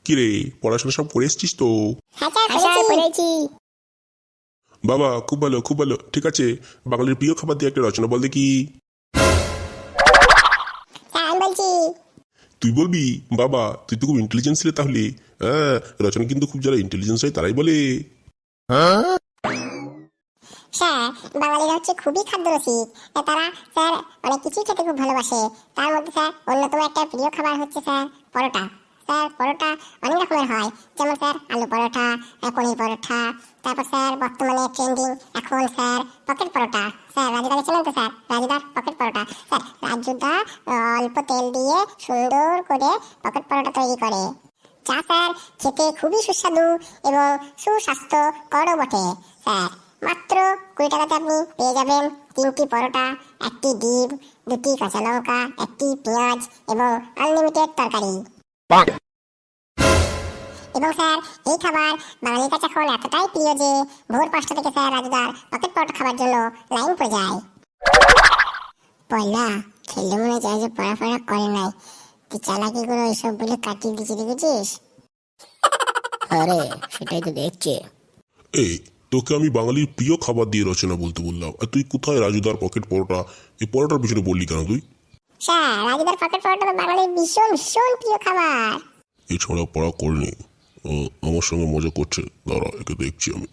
কিরে, পড়াশোনা সব করে এসছিস তো? হ্যাঁ স্যার করেছি। বাবা, খুব ভালো খুব ভালো। ঠিক আছে, বাঙালির প্রিয় খাবার দিয়ে একটা রচনা বল দেখি। স্যার আমি বলছি। তুই বলবি? বাবা, তুই তো খুব ইন্টেলিজেন্স রে তাহলে। হ্যাঁ, রচনা কিন্তু খুব যারা ইন্টেলিজেন্স হয় তারাই বলে। স্যার বাঙালিরা হচ্ছে খুবই খাদ্যরসিক। তারা স্যার অনেক কিছুই খেতে খুব ভালোবাসে। তার মধ্যে স্যার অন্যতম একটা প্রিয় খাবার হচ্ছে স্যার পরোটা। স্যার পরোটা অনেক রকমের হয়, যেমন স্যার আলু পরোটা, পনির পরোটা, তারপর স্যার বর্তমানে ট্রেন্ডিং এখন স্যার পকেট পরোটা। স্যার রাজুদাকে চেনেন তো? স্যার রাজুদার পকেট পরোটা। স্যার রাজুদা অল্প তেল দিয়ে সুন্দর করে পকেট পরোটা তৈরি করে, যা স্যার খেতে খুবই সুস্বাদু এবং সুস্বাস্থ্যকরও বটে। স্যার মাত্র 20 টাকাতে আপনি পেয়ে যাবেন 3টি পরোটা, 1টি ডিম, 2টি কাঁচা লঙ্কা, 1টি পেঁয়াজ এবং আনলিমিটেড তরকারি। এবং স্যার এই খাবার বাঙালির কাছে এখন এতটাই প্রিয় যে ভোর 5টা থেকে স্যার রাজুদার পকেট পরোটা খাবার জন্য লাইন পড়ে যায়। পয়লা খেলে মনে যায় যে পড়াফড়া করে নাই, তুই চালাকি করে ওইসব বলে কাটিয়ে দিচ্ছি, দেখেছিস? আরে সেটাই তো দেখছি। এই, তোকে আমি বাঙালির প্রিয় খাবার দিয়ে রচনা বলতে বললাম, আর তুই কোথায় রাজুদার পকেট পরোটা, এই পরোটার পিছনে বললি কেন তুই? স্যার রাজুদার পকেট পরোটা তো বাঙালির ভীষণ ভীষণ প্রিয় খাবার। এছাড়া পড়া করেনি, আমার সঙ্গে মজা করছে, দাঁড়া একে দেখছি আমি।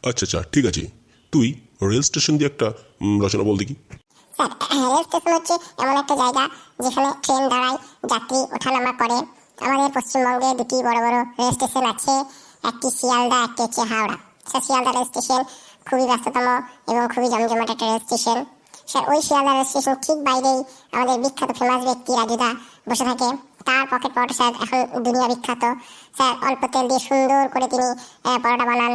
আচ্ছা আচ্ছা, ঠিক আছে, তুই রেল স্টেশন দিয়ে একটা রচনা বল দেখি। স্যার রেল স্টেশন হচ্ছে এমন একটা জায়গা যেখানে ট্রেন দাঁড়ায়, যাত্রী ওঠানামা করে। আমাদের পশ্চিমবঙ্গে 2টি বড় বড় রেল স্টেশন আছে, একটি শিয়ালদা, একটি হচ্ছে Howrah. Sir Sealdah rail station খুবই ব্যস্ততম এবং খুবই জমজমাট একটা রেল স্টেশন। স্যার ওই শিয়ালদা রেল স্টেশন ঠিক বাইরেই আমাদের বিখ্যাত ফেমাস ব্যক্তি রাজুদা বসে থাকে। তার পকেট পরোটা স্যার এখন দুনিয়া বিখ্যাত। স্যার অল্প তেল দিয়ে সুন্দর করে তিনি পরোটা বানান।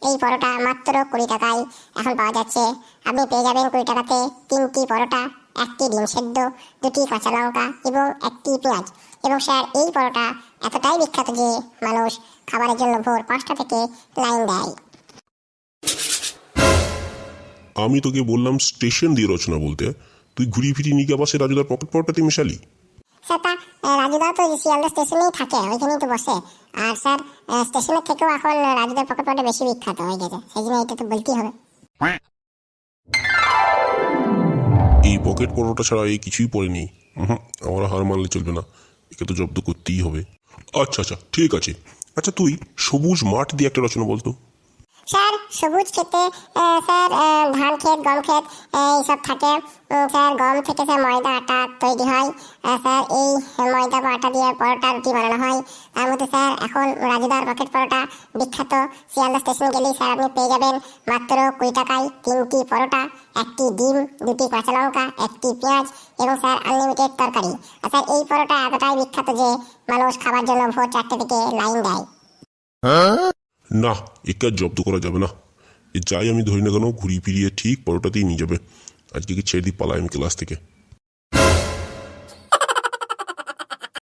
এই পরোটা মাত্র 20 টাকায় এখন পাওয়া যাচ্ছে। আপনি পেয়ে যাবেন 20 টাকাতে 3টি পরোটা, 1টি ডিম সেদ্ধ, 2টি কাঁচা লঙ্কা এবং 1টি পেঁয়াজ। এবং স্যার এই পরোটা এতটাই বিখ্যাত যে মানুষ খাবারের জন্য ভোর 5টা থেকে লাইন দেয়। আমি তোকে বললাম স্টেশন দিয়ে রচনা বলতে, তুই ঘুরিয়ে ফিরিয়ে নিয়ে আবার সে রাজুদার পকেট পরোটাতে মিশালি। স্যার তা রাজুদা তো শিয়ালদা স্টেশনেই থাকে, ওইখানেই তো বসে। আর স্যার স্টেশনের থেকেও এখন রাজুদার পকেট পরোটা বেশি বিখ্যাত হয়ে গেছে, সেই জন্য এটা তো বলতেই হবে। এই পকেট পরোটা ছাড়া এই কিছুই পড়েনি। আমরা হার মানলে চলবে না, একে তো জব্দ করতেই হবে। আচ্ছা আচ্ছা, ঠিক আছে। আচ্ছা, তুই সবুজ মাঠ দিয়ে একটা রচনা বলতো। স্যার সবুজ খেতে স্যার ধান ক্ষেত, গম ক্ষেত এইসব থাকে। স্যার গম থেকে স্যার ময়দা আটা তৈরি হয়। স্যার এই ময়দা বা আটা দিয়ে পরোটা রুটি বানানো হয়। তার মধ্যে স্যার এখন রাজুদার পকেট পরোটা বিখ্যাত। শিয়ালদা স্টেশন গেলেই স্যার আপনি পেয়ে যাবেন মাত্র 20 টাকায় 3টি পরোটা, 1টি ডিম, 2টি কাঁচা লঙ্কা, 1টি পেঁয়াজ এবং স্যার আনলিমিটেড তরকারি। আর স্যার এই পরোটা এতটাই বিখ্যাত যে মানুষ খাবার জন্য ভোর 4টে থেকে লাইন দেয়। না, একে আর জব্দ করা যাবে না। যাই আমি ধরি না কেন, ঘুরিয়ে ফিরিয়ে ঠিক পরোটাতেই নিয়ে যাবে। আজকে কি ছেড়ে দিই, পালাই আমি ক্লাস থেকে।